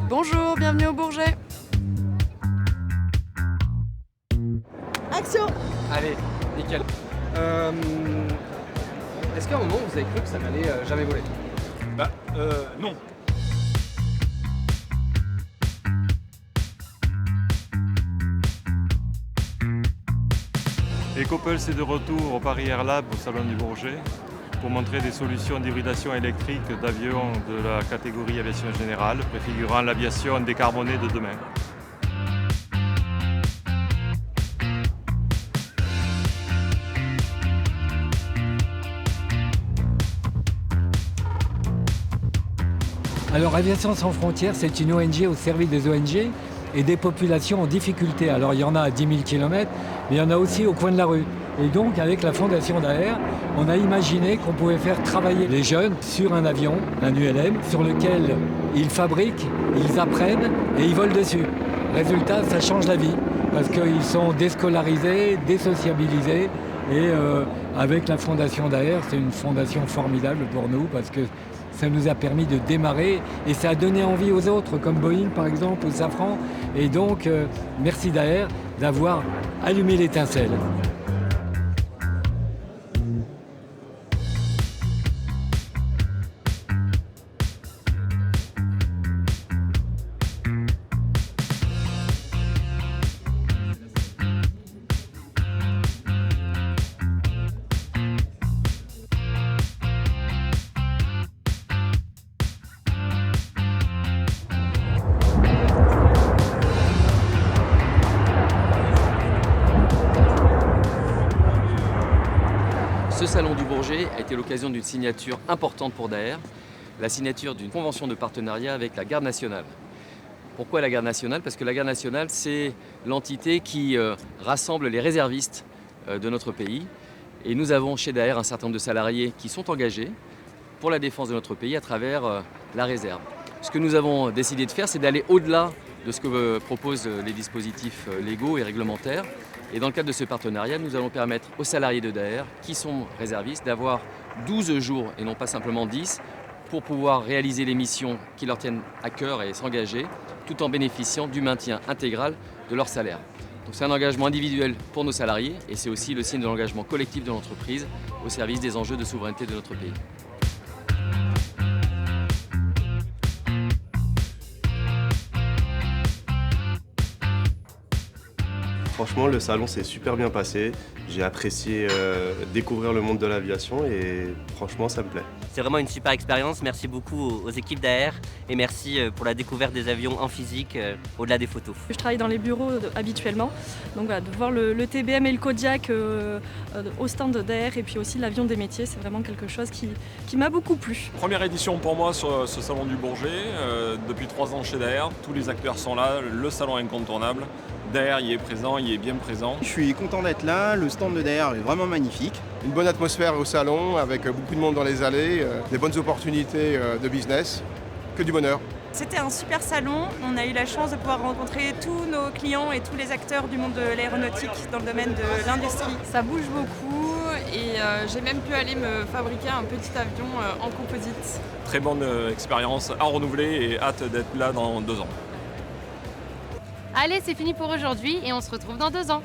Bonjour, bienvenue au Bourget. Action! Allez, nickel. Est-ce qu'à un moment vous avez cru que ça n'allait jamais voler? Non. EcoPulse est de retour au Paris Air Lab au Salon du Bourget pour montrer des solutions d'hybridation électrique d'avions de la catégorie aviation générale, préfigurant l'aviation décarbonée de demain. Alors Aviation sans frontières, c'est une ONG au service des ONG et des populations en difficulté. Alors il y en a à 10 000 km, mais il y en a aussi au coin de la rue. Et donc avec la Fondation Daher, on a imaginé qu'on pouvait faire travailler les jeunes sur un avion, un ULM, sur lequel ils fabriquent, ils apprennent et ils volent dessus. Résultat, ça change la vie, parce qu'ils sont déscolarisés, désociabilisés. Et avec la Fondation Daher, c'est une fondation formidable pour nous, parce que ça nous a permis de démarrer et ça a donné envie aux autres, comme Boeing par exemple, ou Safran. Et donc, merci Daher d'avoir allumé l'étincelle. Ce salon du Bourget a été l'occasion d'une signature importante pour Daher, la signature d'une convention de partenariat avec la Garde nationale. Pourquoi la Garde nationale? Parce que la Garde nationale, c'est l'entité qui rassemble les réservistes de notre pays. Et nous avons chez Daher un certain nombre de salariés qui sont engagés pour la défense de notre pays à travers la réserve. Ce que nous avons décidé de faire, c'est d'aller au-delà de ce que proposent les dispositifs légaux et réglementaires. Et dans le cadre de ce partenariat, nous allons permettre aux salariés de Daher, qui sont réservistes, d'avoir 12 jours et non pas simplement 10, pour pouvoir réaliser les missions qui leur tiennent à cœur et s'engager, tout en bénéficiant du maintien intégral de leur salaire. Donc c'est un engagement individuel pour nos salariés et c'est aussi le signe de l'engagement collectif de l'entreprise au service des enjeux de souveraineté de notre pays. Franchement, le salon s'est super bien passé. J'ai apprécié découvrir le monde de l'aviation et franchement, ça me plaît. C'est vraiment une super expérience. Merci beaucoup aux équipes Daher et merci pour la découverte des avions en physique au-delà des photos. Je travaille dans les bureaux habituellement, donc voilà, de voir le TBM et le Kodiak au stand de Daher et puis aussi l'avion des métiers, c'est vraiment quelque chose qui m'a beaucoup plu. Première édition pour moi sur ce salon du Bourget. Depuis 3 ans chez Daher, tous les acteurs sont là, le salon est incontournable. Daher y est présent, y est bien présent. Je suis content d'être là, le stand de Daher est vraiment magnifique. Une bonne atmosphère au salon avec beaucoup de monde dans les allées, des bonnes opportunités de business, que du bonheur. C'était un super salon, on a eu la chance de pouvoir rencontrer tous nos clients et tous les acteurs du monde de l'aéronautique dans le domaine de l'industrie. Ça bouge beaucoup et j'ai même pu aller me fabriquer un petit avion en composite. Très bonne expérience à renouveler et hâte d'être là dans 2 ans. Allez, c'est fini pour aujourd'hui et on se retrouve dans 2 ans.